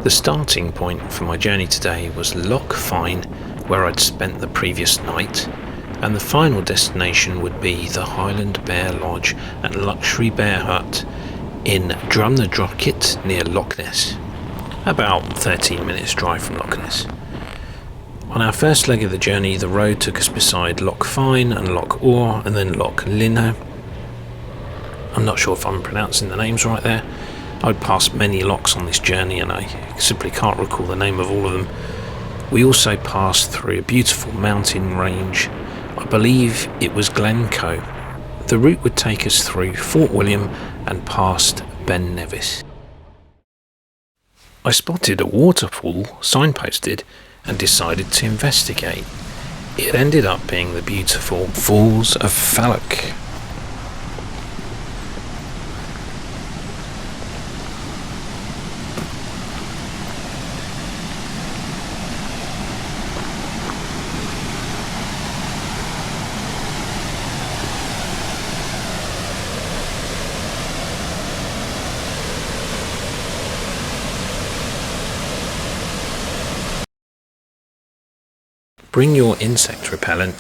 The starting point for my journey today was Loch Fyne, where I'd spent the previous night, and the final destination would be the Highland Bear Lodge and Luxury Bear Hut in Drumnadrochit near Loch Ness, about 13 minutes drive from Loch Ness. On our first leg of the journey, the road took us beside Loch Fyne and Loch Orr and then Loch Fyne. I'm not sure if I'm pronouncing the names right there. I'd passed many lochs on this journey and I simply can't recall the name of all of them. We also passed through a beautiful mountain range. I believe it was Glencoe. The route would take us through Fort William and past Ben Nevis. I spotted a waterfall signposted and decided to investigate. It ended up being the beautiful Falls of Falloch. Bring your insect repellent.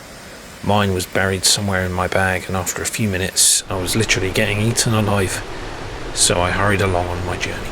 Mine was buried somewhere in my bag, and after a few minutes I was literally getting eaten alive, so I hurried along on my journey.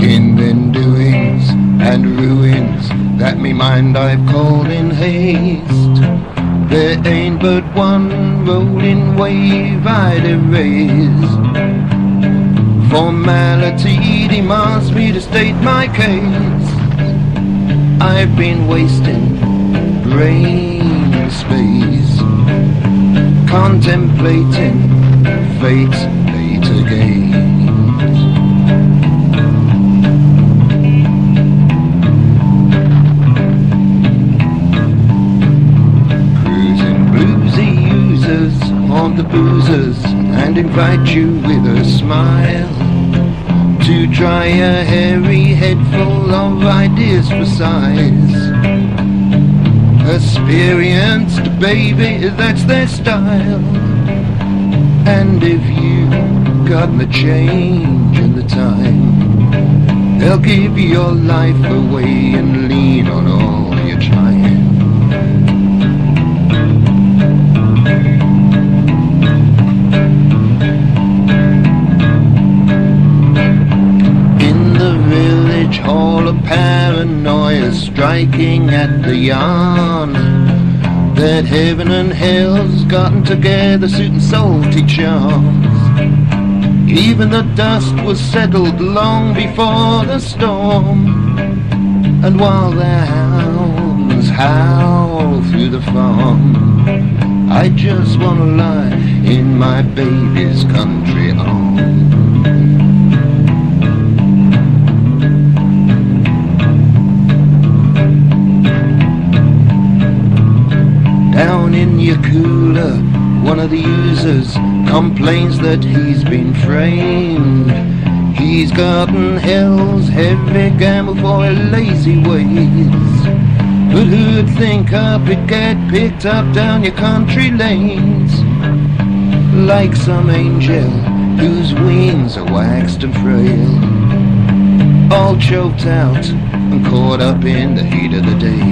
in then doings and ruins that me mind I've called in haste. There ain't but one rolling wave I'd erase. Formality demands me to state my case. I've been wasting brain space, contemplating fate's later gains. Cruising bluesy users haunt the boozers and invite you with a smile to try a hairy head full of ideas for size. Experienced, baby, that's their style. And if you got the change and the time, they'll give your life away and lean on all you're trying. In the village hall of paranoia, striking at the yarn that heaven and hell's gotten together, suiting salty charms. Even the dust was settled long before the storm, and while the hounds howl through the farm, I just wanna lie in my baby's country arms. Down in your cooler, one of the users complains that he's been framed. He's gotten hell's heavy gamble for lazy ways. But who'd think up it'd get picked up down your country lanes, like some angel whose wings are waxed and frail, all choked out and caught up in the heat of the day.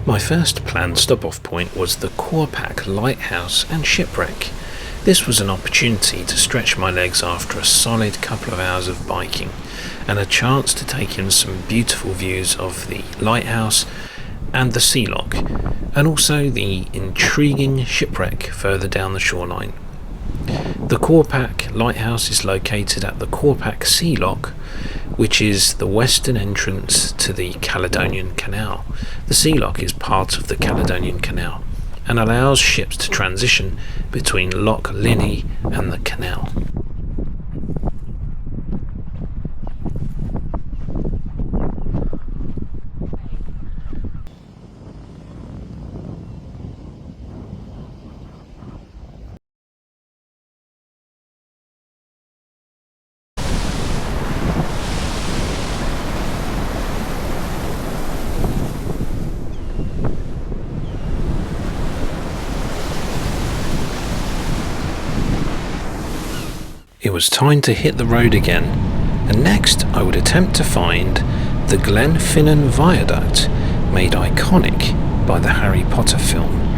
My first planned stop-off point was the Corpach, Lighthouse and Shipwreck. This was an opportunity to stretch my legs after a solid couple of hours of biking, and a chance to take in some beautiful views of the Lighthouse and the Falloch, and also the intriguing Shipwreck further down the shoreline. The Corpach Lighthouse is located at the Corpach Falloch, which is the western entrance to the Caledonian Canal. The Falloch is part of the Caledonian Canal and allows ships to transition between Loch Fyne and the canal. it was time to hit the road again, and next I would attempt to find the Glenfinnan Viaduct, made iconic by the Harry Potter film.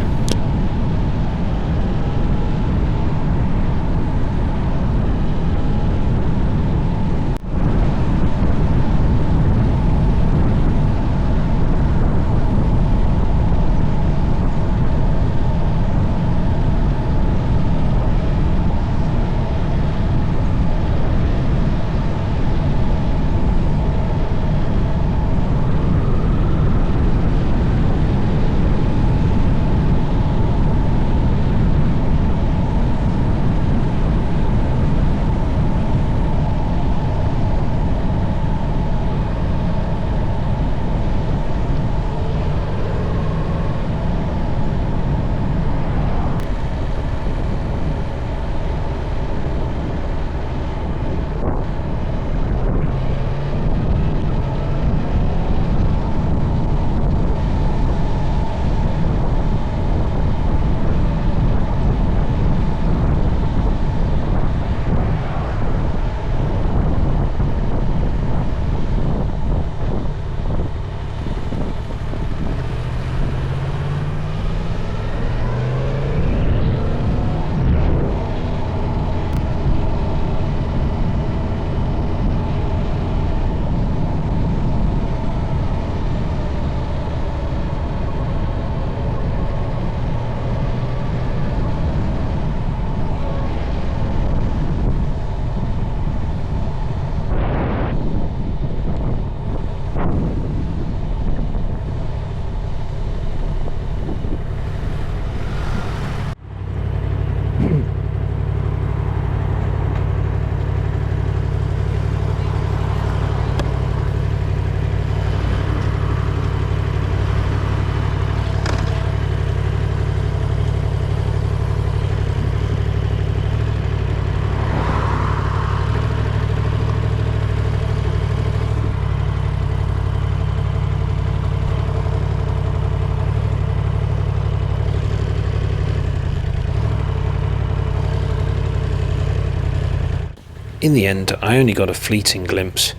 In the end, I only got a fleeting glimpse,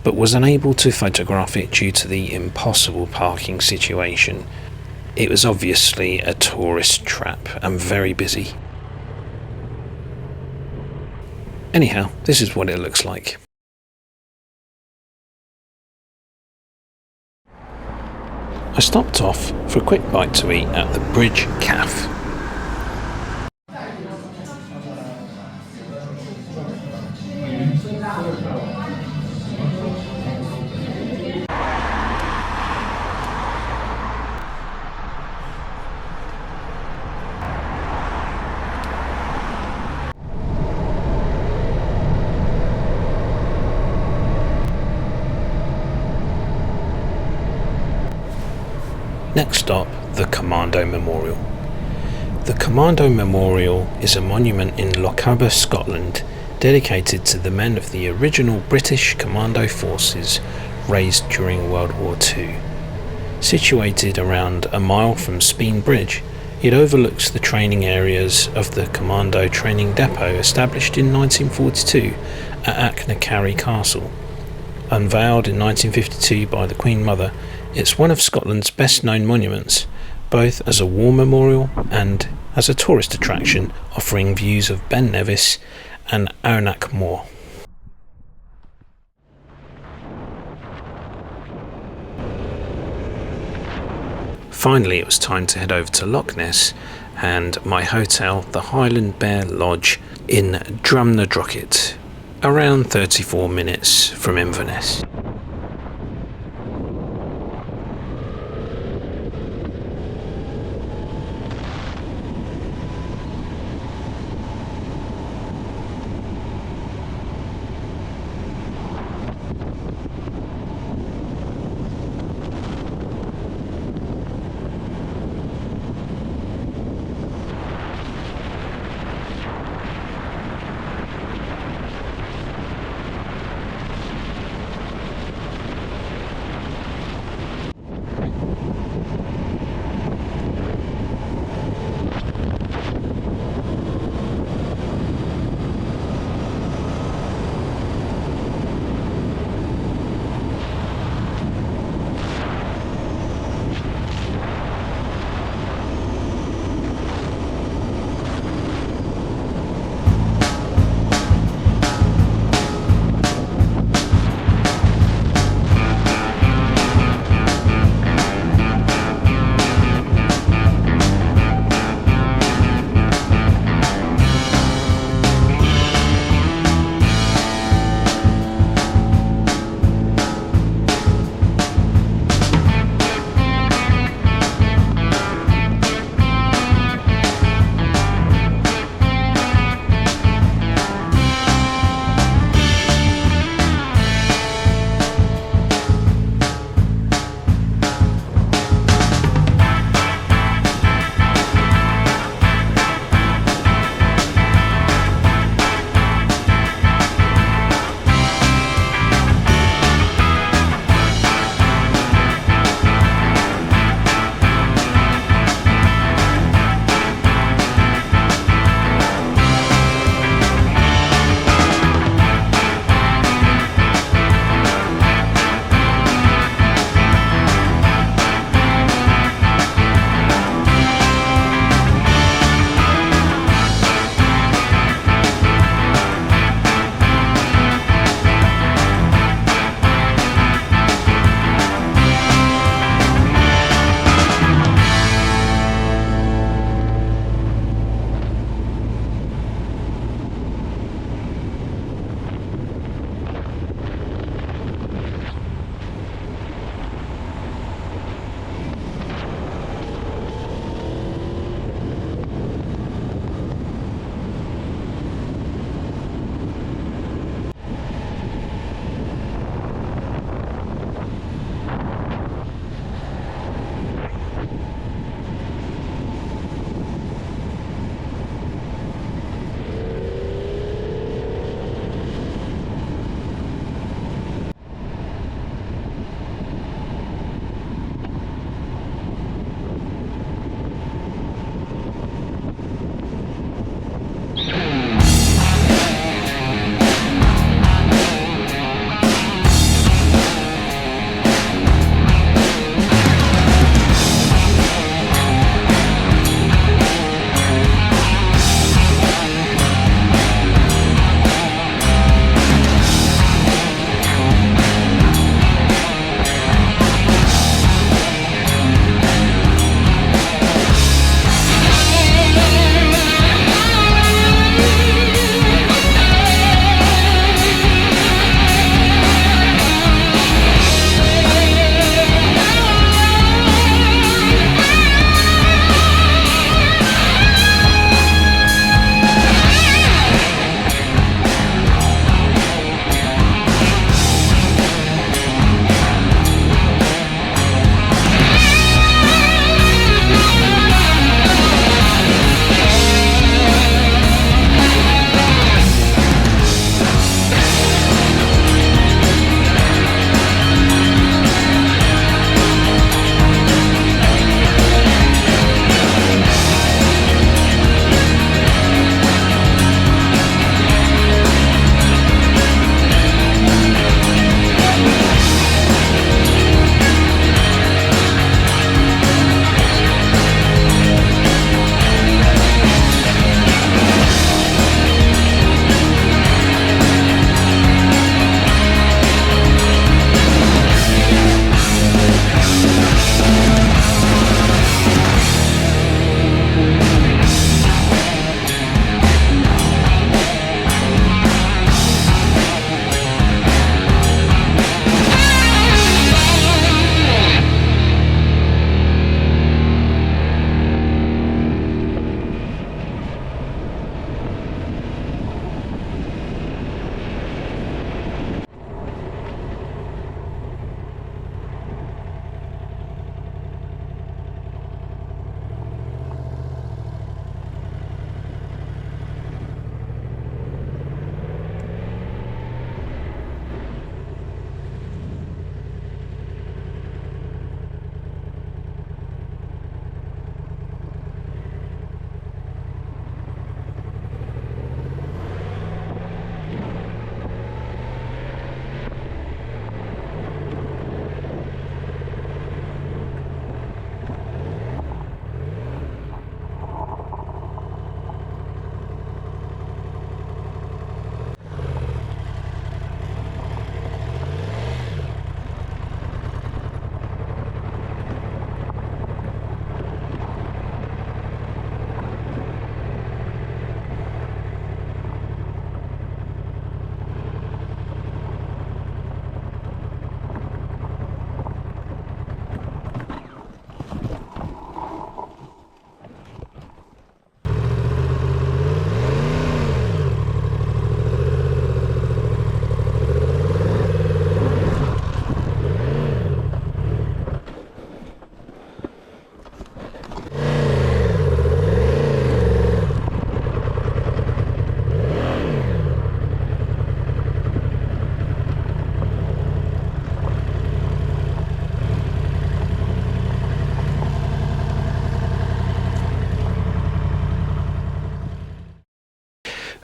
but was unable to photograph it due to the impossible parking situation. It was obviously a tourist trap and very busy. Anyhow, this is what it looks like. I stopped off for a quick bite to eat at the Bridge Cafe. Next stop, the Commando Memorial. The Commando Memorial is a monument in Loch Fyne, Scotland, dedicated to the men of the original British Commando forces raised during World War II. Situated around a mile from Speen Bridge, it overlooks the training areas of the Commando Training Depot established in 1942 at Achnacarry Castle. Unveiled in 1952 by the Queen Mother, it's one of Scotland's best known monuments, both as a war memorial and as a tourist attraction, offering views of Ben Nevis and Arnak Moor. Finally, it was time to head over to Loch Ness and my hotel, the Highland Bear Lodge in Drumnadrochit, around 34 minutes from Inverness.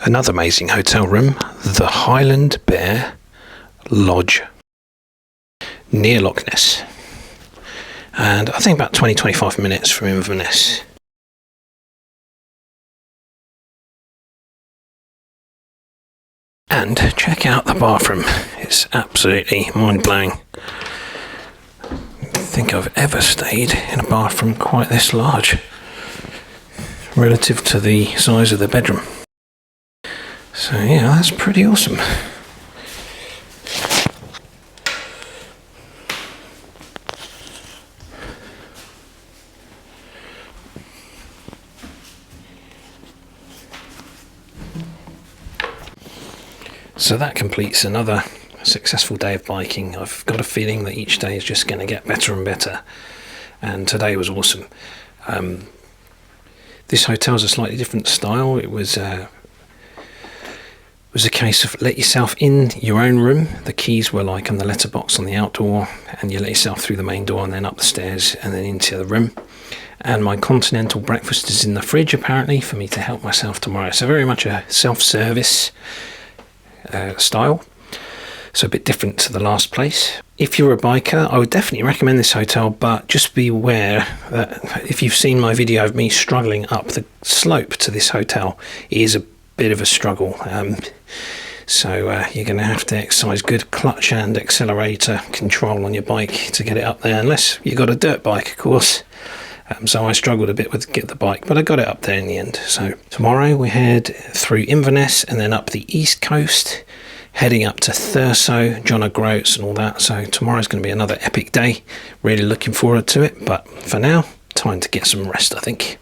Another amazing hotel room, the Highland Bear Lodge near Loch Ness, and I think about 20-25 minutes from Inverness. And check out the bathroom, it's absolutely mind-blowing. I don't think I've ever stayed in a bathroom quite this large relative to the size of the bedroom. So yeah, that's pretty awesome. So that completes another successful day of biking. I've got a feeling that each day is just going to get better and better, and today was awesome. This hotel's a slightly different style. It was a case of let yourself in your own room. The keys were like on the letterbox on the outdoor, and you let yourself through the main door and then up the stairs and then into the room. And my continental breakfast is in the fridge apparently for me to help myself tomorrow. So very much a self-service style, so a bit different to the last place. If you're a biker, I would definitely recommend this hotel, but just be aware that if you've seen my video of me struggling up the slope to this hotel, it is a bit of a struggle. So you're going to have to exercise good clutch and accelerator control on your bike to get it up there, unless you've got a dirt bike, of course. So I struggled a bit with get the bike, but I got it up there in the end. So tomorrow we head through Inverness and then up the east coast, heading up to Thurso, John O'Groats and all that. So tomorrow's going to be another epic day. Really looking forward to it. But for now, time to get some rest, I think.